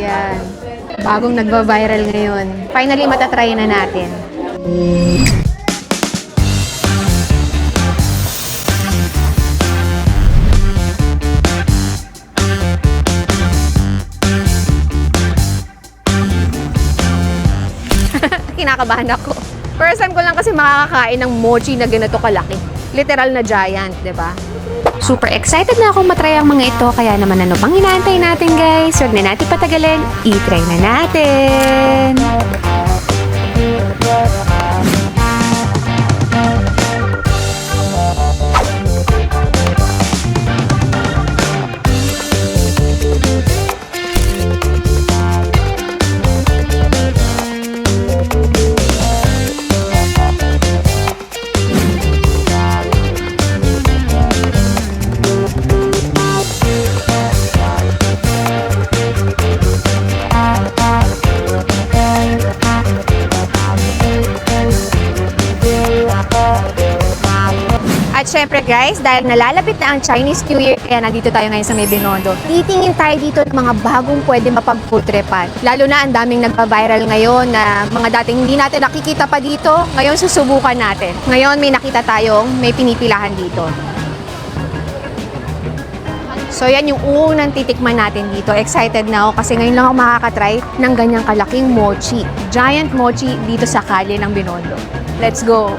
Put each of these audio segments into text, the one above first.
Yan. Bagong nagba-viral ngayon. Finally, matatry na natin. Kinakabahan ako. First time ko lang kasi makakakain ng mochi na ganito kalaki. Literal na giant, di ba? Super excited na ako matry ang mga ito, kaya naman ano pang inaantay natin guys? Huwag na natin patagalin, i-try na natin! At syempre guys, dahil nalalapit na ang Chinese New Year, kaya nandito tayo ngayon sa May Binondo. Titingin tayo dito ng mga bagong pwede mapag-foodtripan. Lalo na ang daming nagpa-viral ngayon na mga dating hindi natin nakikita pa dito. Ngayon susubukan natin. Ngayon may nakita tayong may pinipilahan dito. So yan yung unang titikman natin dito. Excited na ako kasi ngayon lang ako makakatry ng ganyang kalaking mochi. Giant mochi dito sa kalye ng Binondo. Let's go!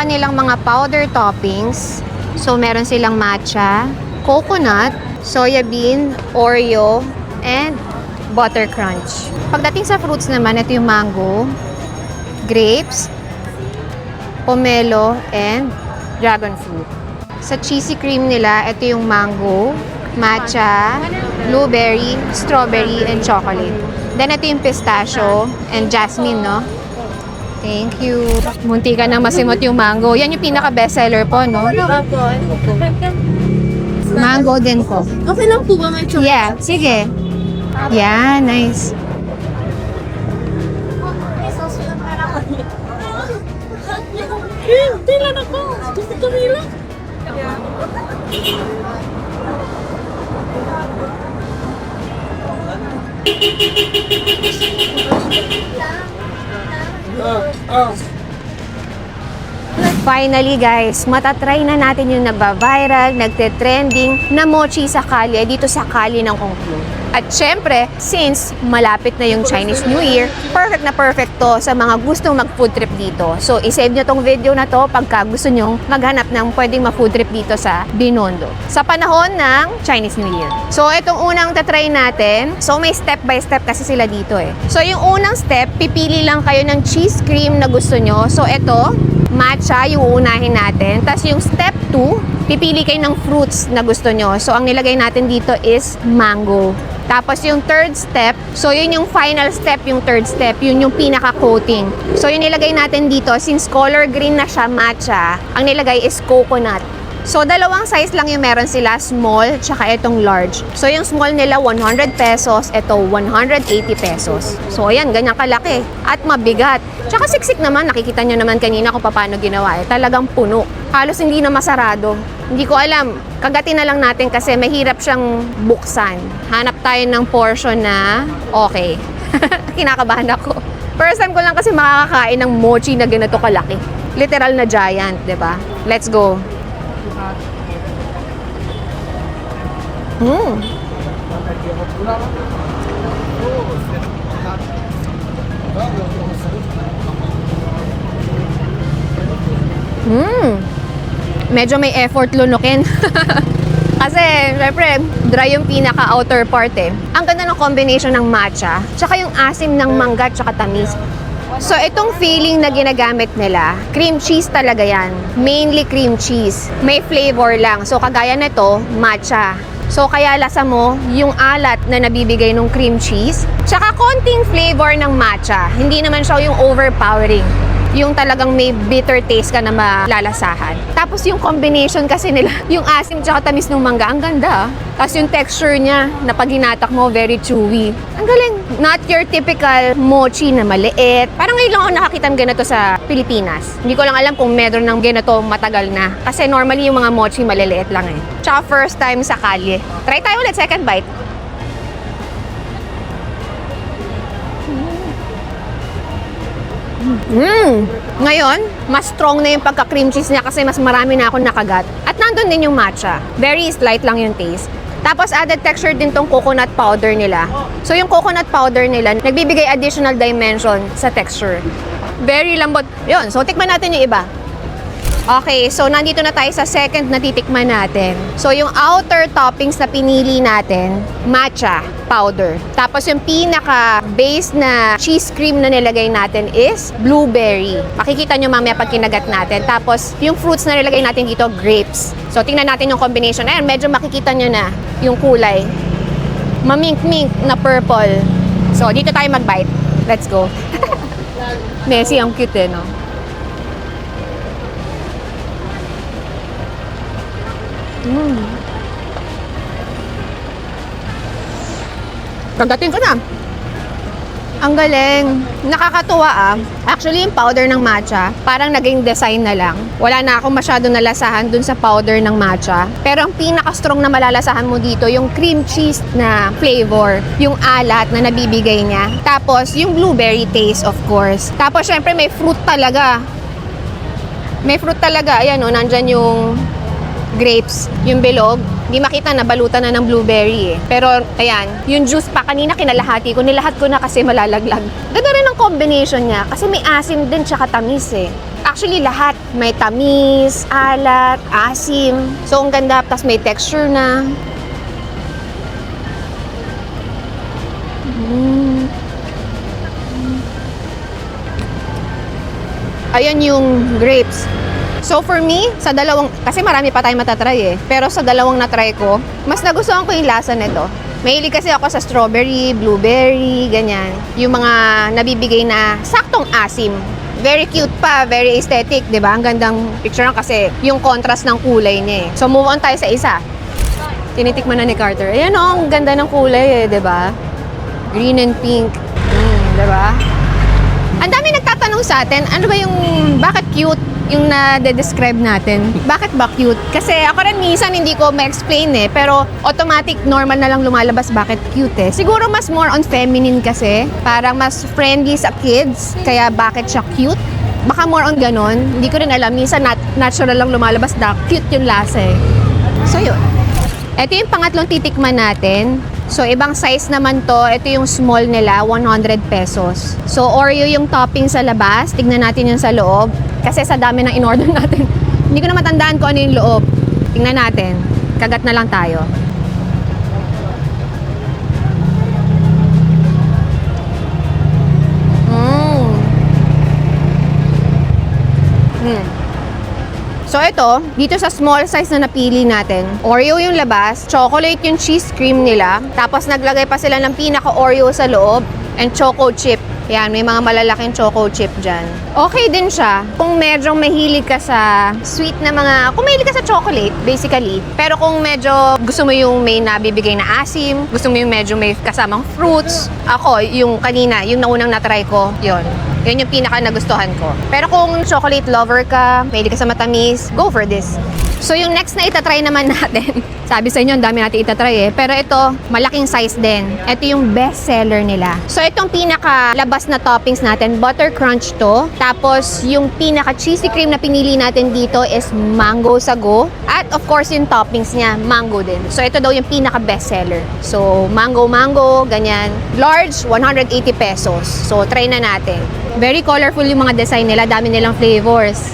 Kanilang mga powder toppings. So, meron silang matcha, coconut, soya bean, Oreo, and butter crunch. Pagdating sa fruits naman, ito yung mango, grapes, pomelo, and dragon fruit. Sa cheesy cream nila, ito yung mango, matcha, blueberry, strawberry, and chocolate. Then, ito yung pistachio and jasmine, no? Thank you. Munti ka nang masimot yung mango. Yan yung pinaka-bestseller po, no? Mango din po. Okay lang po ba may chocolate? Yeah, sige. Yeah, nice. Tila na po. Gusto ko nila. Finally guys, matatry na natin yung nagba-viral, nagte-trending na mochi sa kalye dito sa kalye ng Kongklu. At syempre, since malapit na yung Chinese New Year, perfect to sa mga gustong mag-food trip dito. So, isave nyo tong video na to pagka gusto nyo maghanap ng pwedeng ma-food trip dito sa Binondo sa panahon ng Chinese New Year. So, itong unang tatry natin, so may step by step kasi sila dito eh. So, yung unang step, pipili lang kayo ng cheese cream na gusto nyo. So, ito, matcha yung uunahin natin. Tapos yung step 2, pipili kayo ng fruits na gusto nyo. So, ang nilagay natin dito is mango. Tapos yung third step, so yun yung final step, yung third step, yun yung pinaka-coating. So yung nilagay natin dito, since color green na siya, matcha, ang nilagay is coconut. So dalawang size lang yung meron sila, small, tsaka itong large. So yung small nila, 100 pesos, ito 180 pesos. So ayan, ganyan kalaki. At mabigat. Tsaka siksik naman, nakikita nyo naman kanina kung paano ginawa. Talagang puno. Halos hindi na masarado. Hindi ko alam, kagatin na lang natin kasi mahirap siyang buksan. Hanap tayo ng portion na okay. Kinakabahan ako. First time ko lang kasi makakakain ng mochi na ganito kalaki. Literal na giant, di ba? Let's go. Medyo may effort lunukin. Kasi, syempre, dry yung pinaka-outer part eh. Ang ganda ng combination ng matcha, tsaka yung asim ng mangga, tsaka tamis. So, itong feeling na ginagamit nila, cream cheese talaga yan. Mainly cream cheese. May flavor lang. So, kagaya nito, matcha. So, kaya lasa mo yung alat na nabibigay ng cream cheese. Tsaka konting flavor ng matcha. Hindi naman siya yung overpowering. Yung talagang may bitter taste ka na malalasahan. Tapos yung combination kasi nila, yung asim tsaka tamis ng mangga, ang ganda. Tapos yung texture niya, na pag hinatak mo, very chewy. Ang galing. Not your typical mochi na maliit. Parang ngayon lang ako nakakita ng ganito sa Pilipinas. Hindi ko lang alam kung meron ng ganito matagal na. Kasi normally yung mga mochi maliliit lang eh. Tsaka first time sa kalye. Try tayo ulit, second bite. Ngayon, mas strong na yung pagka-cream cheese niya kasi mas marami na akong nakagat. At nandun din yung matcha. Very slight lang yung taste. Tapos added texture din tong coconut powder nila. So yung coconut powder nila, nagbibigay additional dimension sa texture. Very lambot. Yun, so tikman natin yung iba. Okay, so nandito na tayo sa second na titikman natin. So yung outer toppings na pinili natin, matcha powder. Tapos yung pinaka-base na cheese cream na nilagay natin is blueberry. Makikita nyo mamaya pag kinagat natin. Tapos yung fruits na nilagay natin dito, grapes. So tingnan natin yung combination. Ayan, medyo makikita nyo na yung kulay. Mamink-mink na purple. So dito tayo mag-bite. Let's go. Messy, ang cute eh, no? Kagatin ko na. Ang galing. Nakakatuwa ah. Actually, yung powder ng matcha, parang naging design na lang. Wala na akong masyado nalasahan dun sa powder ng matcha. Pero ang pinaka-strong na malalasahan mo dito, yung cream cheese na flavor, yung alat na nabibigay niya. Tapos, yung blueberry taste, of course. Tapos, syempre, may fruit talaga. May fruit talaga. Ayan o, nandyan yung grapes, yung bilog. Hindi makita na balutan na ng blueberry eh. Pero ayan, yung juice pa kanina kinalahati ko, nilahat ko na kasi malalaglag. Ganda rin ang combination niya kasi may asim din tsaka tamis eh. Actually lahat, may tamis, alat, asim. So ang ganda, tapos may texture na. Ayan yung grapes. So for me, sa dalawang, kasi marami pa tayong matatry eh. Pero sa dalawang natry ko, mas nagustuhan ko yung lasa nito. Mahilig kasi ako sa strawberry, blueberry, ganyan. Yung mga nabibigay na saktong asim. Very cute pa, very aesthetic, di ba? Ang gandang picture lang kasi yung contrast ng kulay niya eh. So move on tayo sa isa. Tinitikman na ni Carter. Ayan oh, ang ganda ng kulay eh, di ba? Green and pink. Di ba? Ang dami nagtatanong sa atin, ano ba yung, bakit cute yung na-describe natin? Bakit ba cute? Kasi ako rin minsan hindi ko ma-explain eh, pero automatic, normal na lang lumalabas bakit cute eh. Siguro mas more on feminine kasi, parang mas friendly sa kids, kaya bakit siya cute? Baka more on ganon, hindi ko rin alam. Minsan natural lang lumalabas na cute yung lasa eh. So yun. Ito yung pangatlong titikman natin. So, ibang size naman to. Ito yung small nila, 100 pesos. So, Oreo yung topping sa labas. Tignan natin yung sa loob. Kasi sa dami ng in-order natin, hindi ko na matandaan kung ano yung loob. Tingnan natin. Kagat na lang tayo. So ito, dito sa small size na napili natin, Oreo yung labas, chocolate yung cheese cream nila, tapos naglagay pa sila ng pinaka-Oreo sa loob, and choco chip. Yan, may mga malalaking choco chip dyan. Okay din siya kung medyo mahilig ka sa sweet na mga, kung mahilig ka sa chocolate, basically. Pero kung medyo gusto mo yung may nabibigay na asim, gusto mo yung medyo may kasamang fruits, ako, yung kanina, yung naunang natry ko, yun. Yun yung pinaka nagustuhan ko. Pero kung chocolate lover ka, mahilig ka sa matamis, go for this. So yung next na itatry naman natin, sabi sa inyo, ang dami natin itatry eh. Pero ito, malaking size din. Ito yung best seller nila. So itong pinaka-labas na toppings natin, butter crunch to. Tapos yung pinaka-cheesy cream na pinili natin dito is mango sago. At of course yung toppings niya, mango din. So ito daw yung pinaka-best seller. So mango, ganyan. Large, 180 pesos. So try na natin. Very colorful yung mga design nila. Dami nilang flavors.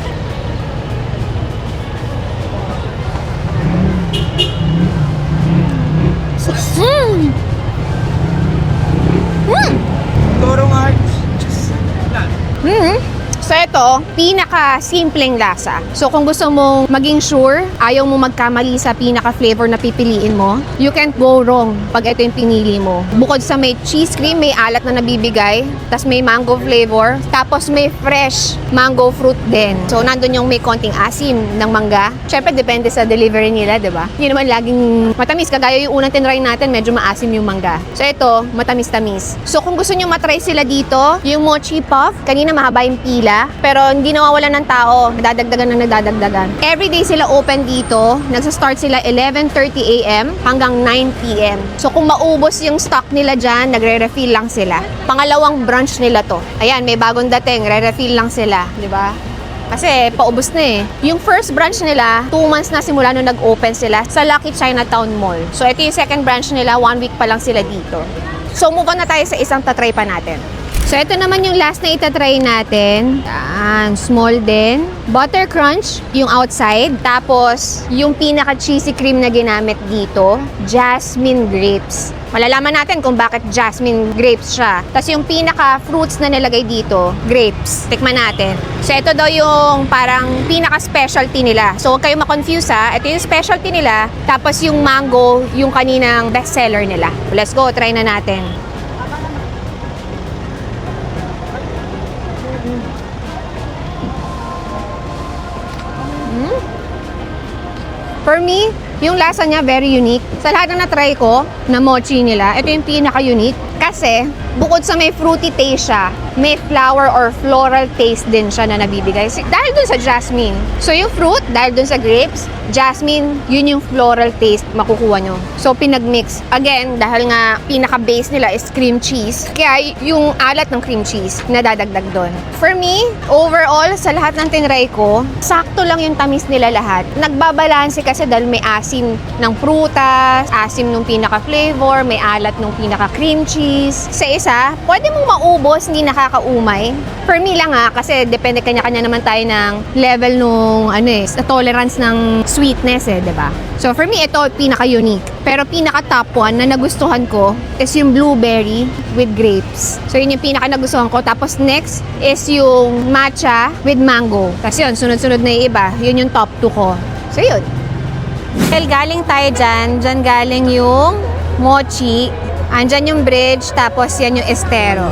So ito, pinaka-simpleng lasa. So kung gusto mong maging sure, ayaw mo magkamali sa pinaka-flavor na pipiliin mo, you can't go wrong pag ito yung pinili mo. Bukod sa may cheese cream, may alat na nabibigay, tas may mango flavor, tapos may fresh mango fruit din. So nandun yung may konting asim ng mangga. Syempre depende sa delivery nila, 'di ba? Hindi naman laging matamis, kagaya yung unang tinry natin, medyo maasim yung mangga. So ito, matamis-tamis. So kung gusto nyo matry sila dito, yung mochi puff, kanina mahaba yung pila, pero hindi nawawalan ng tao, nadadagdagan. Everyday sila open dito, nagsa-start sila 11:30 a.m. hanggang 9 p.m. So kung maubos yung stock nila dyan, nagre-refill lang sila. Pangalawang branch nila to. Ayan, may bagong dating, re-refill lang sila, di ba? Kasi paubos na eh. Yung first branch nila, 2 months na simula nung nag-open sila sa Lucky Chinatown Mall. So ito yung second branch nila, 1 week pa lang sila dito. So move on na tayo sa isang tatry pa natin. So ito naman yung last na itatry natin. Yan, small din. Butter crunch, yung outside. Tapos, yung pinaka-cheesy cream na ginamit dito, jasmine grapes. Malalaman natin kung bakit jasmine grapes siya. Tapos yung pinaka-fruits na nilagay dito, grapes. Tikman natin. So ito daw yung parang pinaka-specialty nila. So huwag kayong ma-confuse ha. Ito yung specialty nila. Tapos yung mango, yung kaninang bestseller nila. Let's go, try na natin. For me, yung lasa niya very unique. Sa lahat na na-try ko na mochi nila, ito yung pinaka-unique. Kasi, bukod sa may fruity taste siya, may flower or floral taste din siya na nabibigay. Dahil dun sa jasmine. So, yung fruit, dahil dun sa grapes, jasmine, yun yung floral taste makukuha nyo. So, pinag-mix. Again, dahil nga pinaka-base nila is cream cheese, kaya yung alat ng cream cheese, nadadagdag dun. For me, overall, sa lahat ng tinry ko, sakto lang yung tamis nila lahat. Nagbabalanse kasi dahil may asim ng prutas, asim ng pinaka-flavor, may alat ng pinaka-cream cheese. Sa isa, pwede mong maubos, hindi nakakaumay. For me lang kasi depende kanya-kanya naman tayo ng level nung tolerance ng sweetness diba? So for me, ito pinaka-unique. Pero pinaka-top one na nagustuhan ko is yung blueberry with grapes. So yun yung pinaka-nagustuhan ko. Tapos next is yung matcha with mango. Tapos yun, sunod-sunod na yung iba. Yun yung top 2 ko. So yun. Dahil galing tayo dyan galing yung mochi. Andyan yung bridge, tapos yan yung estero.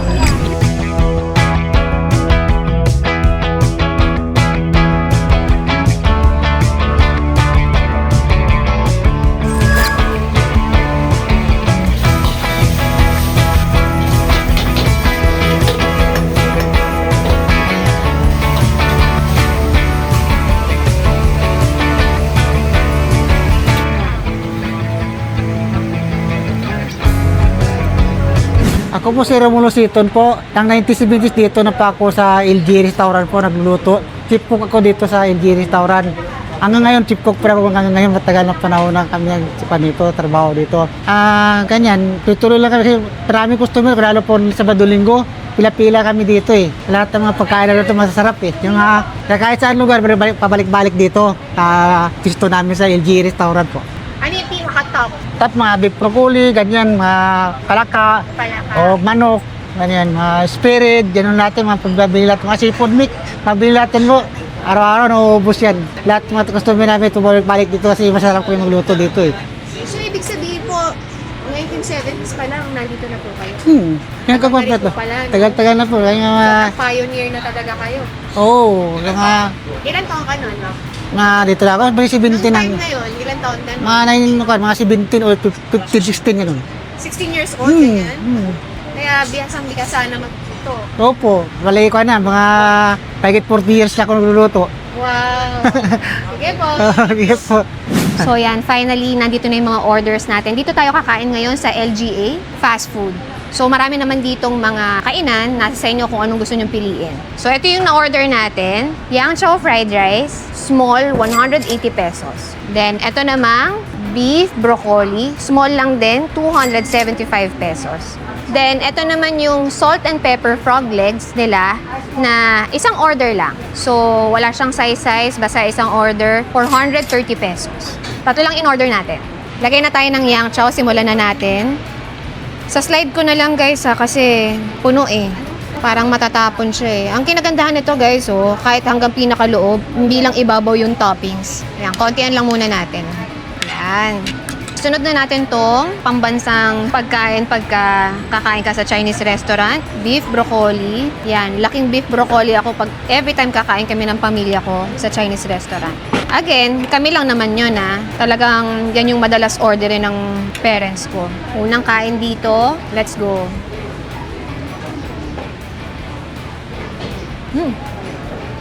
Ako po si Romulo Siton po. Nang 1970s dito na pa ako sa LG Restaurant po nagluluto. Chief cook ako dito sa LG Restaurant. Hanggang ngayon, chief cook pa ako hanggang ngayon. Matagal na panahon na kami dito, trabaho dito. Ganyan, tutuloy lang kami kasi maraming customer, lalo po Sabado-Linggo. Pila-pila kami dito Lahat ng mga pagkain na dito masasarap Yung kahit saan lugar, pabalik-balik dito. Pisto namin sa LG Restaurant po. Ano yung pinaka-top? Top mga beef broccoli, ganyan, mga palaka, o manok, ganyan, mga spirit, ganyan natin, mga pagbabili natin, mga seafood mix, pabili natin mo, araw-araw nauubos yan. Lahat mga customer namin tumalik-balik dito kasi masarap ko yung magluto dito So ibig sabihin po, 1970s pa lang, nandito na po kayo? Yan ka kompleto. Tagal-tagal na po. Kaya mga... So, pioneer na talaga kayo? Oo, mga... Ilan taon ka nun, no? Mga dito lang ako, bali 17 Nung time ang... na yun, ilan taon ka nun? Mga 17 or 15, 16 ganun. 16 years old, ganyan? Kaya bihasang-bihasa naman ito. Opo, bali ko na, mga pagit 40 years na ako nagluluto. Wow! Sige po! Sige po. So yan, finally, nandito na yung mga orders natin. Dito tayo kakain ngayon sa LGA Fast Food. So marami naman ditong mga kainan, nasa sa inyo kung anong gusto nyong piliin. So ito yung na-order natin, Yang Chow Fried Rice, small, 180 pesos. Then ito namang beef broccoli, small lang din, 275 pesos. Then ito naman yung salt and pepper frog legs nila na isang order lang. So wala siyang size, basta isang order, 430 pesos. Tatlo lang in-order natin. Lagay na tayo ng Yang Chow, simulan na natin. Sa slide ko na lang guys kasi puno Parang matatapon siya eh. Ang kinagandahan nito guys, oh, kahit hanggang pinakaloob, hindi lang ibabaw yung toppings. Ayan, kontian lang muna natin. Ayan. Sunod na natin tong pambansang pagkain pagka kakain ka sa Chinese restaurant. Beef broccoli. Yan, laking beef broccoli ako pag every time kakain kami ng pamilya ko sa Chinese restaurant. Again, kami lang naman yun Talagang yan yung madalas orderin ng parents ko. Unang kain dito. Let's go.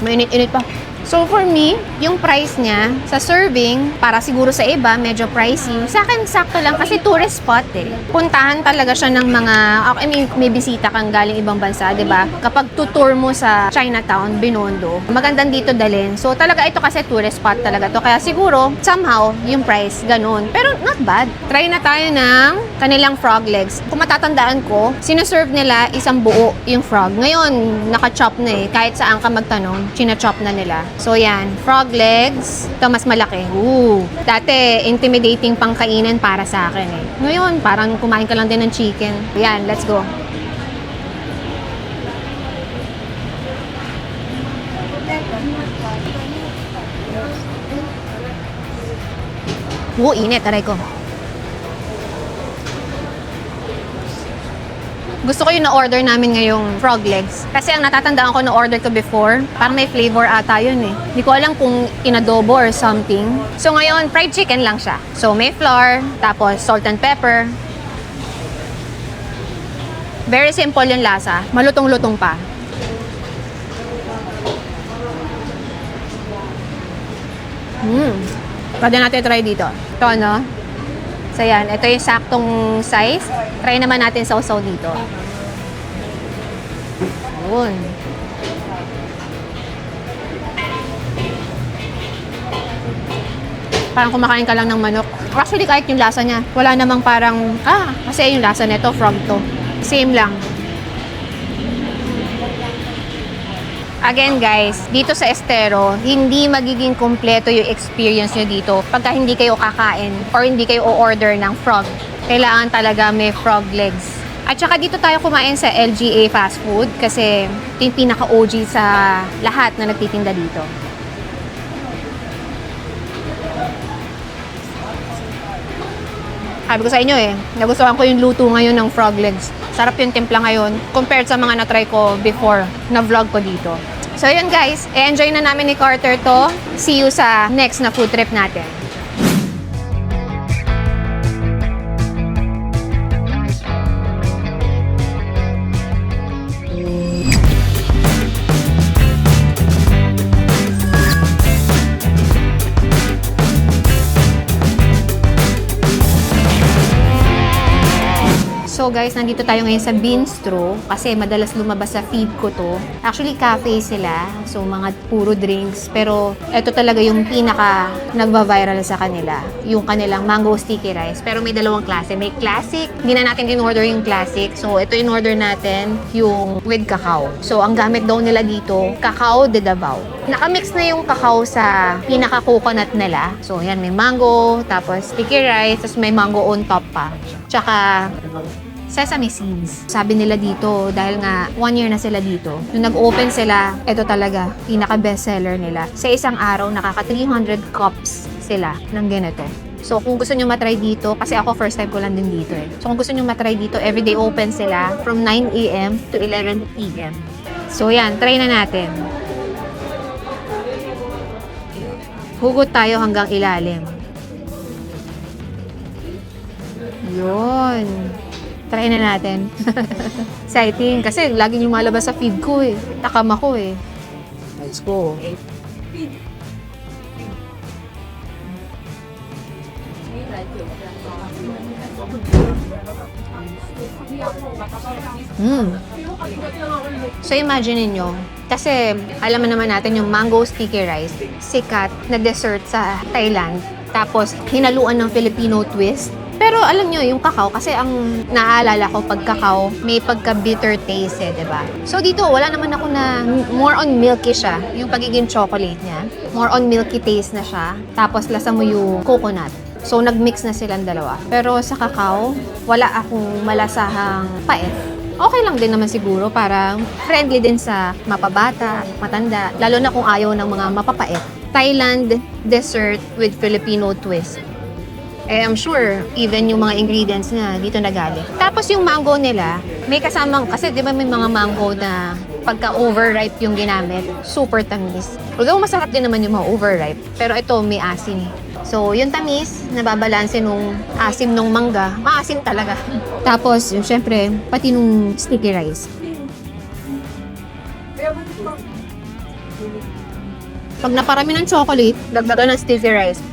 Mainit-init pa. So for me, yung price niya sa serving, para siguro sa iba, medyo pricey. Sa akin, sakto lang kasi tourist spot eh. Puntahan talaga siya ng mga, I mean, may bisita kang galing ibang bansa, di ba? Kapag tutour mo sa Chinatown, Binondo, magandang dito dalhin. So talaga ito kasi tourist spot talaga to. Kaya siguro, somehow, yung price, ganun. Pero not bad. Try na tayo ng kanilang frog legs. Kung matatandaan ko, sinuserve nila isang buo yung frog. Ngayon, naka-chop na eh. Kahit saan ka magtanong, china-chop na nila. So yan, frog legs. Ito mas malaki. Dati, intimidating pang kainin para sa akin eh. Ngayon, parang kumain ka lang din ng chicken. Yan, let's go. Init, aray ko. Gusto ko yung na-order namin ngayong frog legs. Kasi ang natatandaan ko na-order ko before, parang may flavor ata yun eh. Hindi ko alam kung inadobo or something. So ngayon, fried chicken lang siya. So may flour, tapos salt and pepper. Very simple yung lasa. Malutong-lutong pa. Pwede natin try dito. Ito ano? So yan, ito yung saktong size. Try naman natin sausaw dito. Yun. Parang kumakain ka lang ng manok. Actually, kahit yung lasa niya, wala namang parang, kasi yung lasa nito, frog to. Same lang. Again guys, dito sa Estero, hindi magiging kompleto yung experience nyo dito pagka hindi kayo kakain or hindi kayo o-order ng frog. Kailangan talaga may frog legs. At saka dito tayo kumain sa LGA Fast Food kasi ito yung pinaka-OG sa lahat na nagtitinda dito. Sabi ko sa inyo nagustuhan ko yung luto ngayon ng frog legs. Sarap yung timpla ngayon compared sa mga na-try ko before na vlog ko dito. So yun guys, enjoy na namin ni Carter to. See you sa next na food trip natin. So guys, nandito tayo ngayon sa Bistro kasi madalas lumabas sa feed ko to. Actually, cafe sila. So, mga puro drinks. Pero, ito talaga yung pinaka nagva-viral sa kanila. Yung kanilang mango sticky rice. Pero may dalawang klase. May classic. Hindi na natin in-order yung classic. So, ito in-order natin yung with cacao. So, ang gamit daw nila dito, cacao de Davao. Nakamix na yung cacao sa pinaka-coconut nila. So, yan. May mango, tapos sticky rice, tapos may mango on top pa. Tsaka sesame seeds. Sabi nila dito, dahil nga 1 year na sila dito, nung nag-open sila, ito talaga, pinaka-bestseller nila. Sa isang araw, nakaka 300 cups sila ng ganito. So, kung gusto nyo matry dito, kasi ako first time ko lang din dito So, kung gusto nyo matry dito, everyday open sila from 9 a.m. to 11 p.m. So, yan, try na natin. Hugot tayo hanggang ilalim. Yun. Try na natin. Exciting. Kasi laging lumalabas sa feed ko Takam ako Let's go. So imagine niyo, kasi alam naman natin yung mango sticky rice, sikat na dessert sa Thailand. Tapos hinaluan ng Filipino twist. Pero alam nyo, yung cacao, kasi ang naaalala ko pag cacao, may pagka-bitter taste diba? So dito, wala naman ako na, more on milky siya, yung pagiging chocolate niya. More on milky taste na siya. Tapos lasa mo yung coconut. So nag-mix na silang dalawa. Pero sa cacao, wala akong malasahang pait. okay lang din naman siguro para friendly din sa mapabata, matanda, lalo na kung ayaw ng mga mapapait. Thailand dessert with Filipino twist. I'm sure, even yung mga ingredients na dito nagaling. Tapos yung mango nila, may kasamang, kasi di ba may mga mango na pagka overripe yung ginamit, super tamis. Although masarap din naman yung mga overripe, pero ito may asim. So, yung tamis, nababalanse nung asim nung mangga, maasim talaga. Tapos, yung syempre, pati nung sticky rice. Pag naparami ng chocolate, dagdagan ng sticky rice.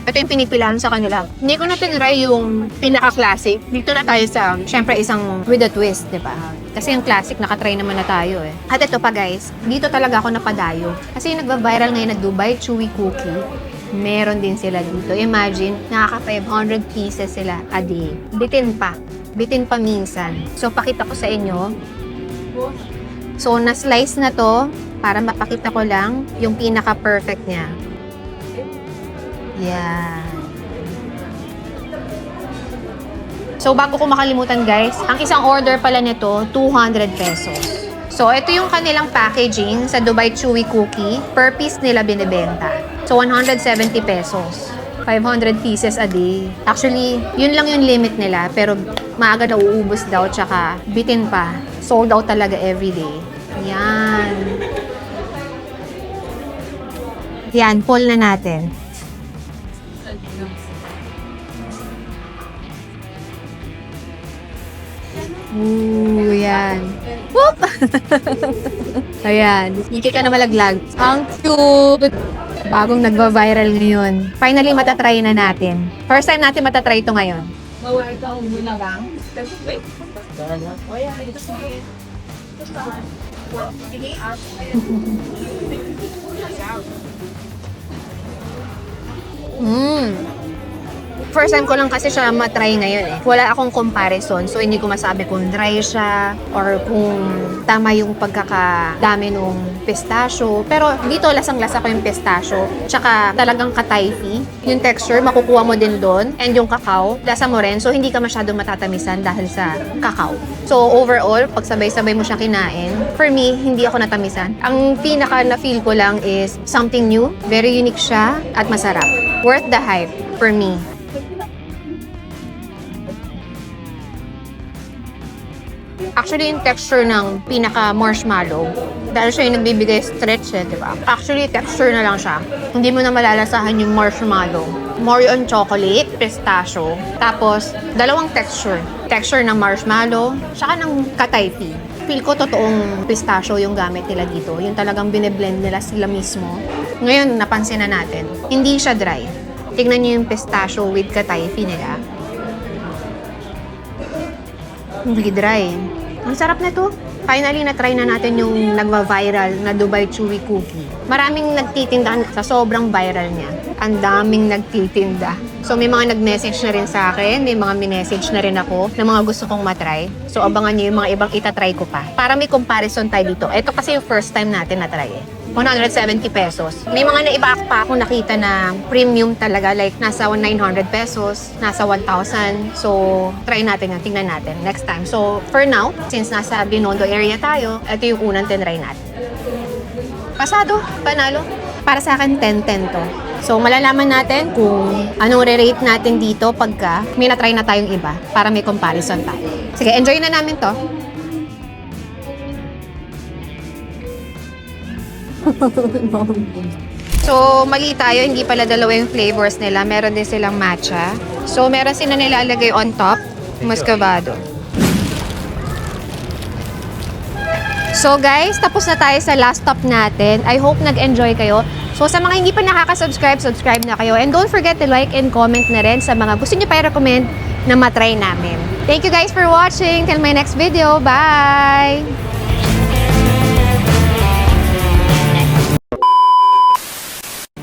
Ito yung pinipilahan sa kanila. Hindi ko na tinry yung pinaka-classic. Dito na tayo sa, syempre, isang with a twist, di ba? Kasi yung classic, nakatry naman na tayo eh. At ito pa guys, dito talaga ako napadayo. Kasi yung nagba-viral ngayon na Dubai Chewy Cookie, meron din sila dito. Imagine, nakaka 500 pieces sila a day. Bitin pa. Bitin pa minsan. So, pakita ko sa inyo. So, na-slice na to para mapakita ko lang yung pinaka-perfect niya. Yan. So, bago ko makalimutan guys, ang isang order pala nito, 200 pesos. So, ito yung kanilang packaging sa Dubai Chewy Cookie. Per piece nila binibenta. So, 170 pesos. 500 pieces a day. Actually, yun lang yung limit nila. Pero, maaga na uubos daw. Tsaka, bitin pa. Sold out talaga everyday. Yan. Yan, pull na natin. Ooh, yan. Whoop! Ayan. Hindi ka na malaglag. Ang cute! Bagong nagba-viral ngayon. Finally, matatry na natin. First time natin matatry ito ngayon. First time ko lang kasi siya matry ngayon eh. Wala akong comparison, so hindi ko masabi kung dry siya or kung tama yung pagkakadami ng pistachio. Pero dito lasang-lasa ko yung pistachio. Tsaka talagang katayfi. Yung texture, makukuha mo din doon. And yung kakao, lasa mo rin. So hindi ka masyadong matatamisan dahil sa kakao. So overall, pag sabay-sabay mo siya kinain, for me, hindi ako natamisan. Ang pinaka na-feel ko lang is something new. Very unique siya at masarap. Worth the hype for me. Actually, yung texture ng pinaka-marshmallow, dahil siya yung nagbibigay stretch eh, di ba? Actually, texture na lang siya. Hindi mo na malalasahan yung marshmallow. More on chocolate, pistachio, tapos dalawang texture. Texture ng marshmallow, saka ng kataypi. Feel ko totoong pistachio yung gamit nila dito. Yung talagang bine-blend nila sila mismo. Ngayon, napansin na natin, hindi siya dry. Tignan niyo yung pistachio with kataypi nila. Hindi dry. Ang sarap nito. Finally, na-try na natin yung nagva-viral na Dubai Chewy Cookie. Maraming nagtitinda sa sobrang viral niya. Ang daming nagtitinda. So, may mga nag-message na rin sa akin. May mga minessage na rin ako na mga gusto kong matry. So, abangan niyo yung mga ibang itatry ko pa. Para may comparison tayo dito. Ito kasi yung first time natin na-try eh. 170 pesos. May mga naiba pa akong nakita na premium talaga, like nasa 900 pesos, nasa 1,000. So, try natin yan, tingnan natin next time. So, for now, since nasa Binondo area tayo, ito yung unang tinry natin. Pasado, panalo. Para sa akin, 10-10 to. So, malalaman natin kung anong re-rate natin dito pagka may na-try na tayong iba para may comparison tayo. Sige, enjoy na namin to. So, mali tayo. Hindi pala dalawa yung flavors nila. Meron din silang matcha. So, meron sila nilalagay on top, muscovado. So, guys, tapos na tayo sa last stop natin. I hope nag-enjoy kayo. So, sa mga hindi pa nakaka-subscribe, subscribe na kayo. And don't forget to like and comment na rin sa mga gusto nyo pa i-recommend na matry namin. Thank you guys for watching. Till my next video. Bye!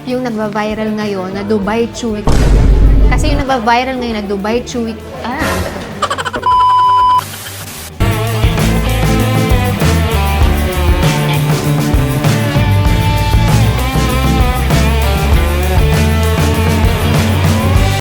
Yung nagba-viral ngayon na Dubai Chewy. Kasi yung nagba-viral ngayon na Dubai Chewy.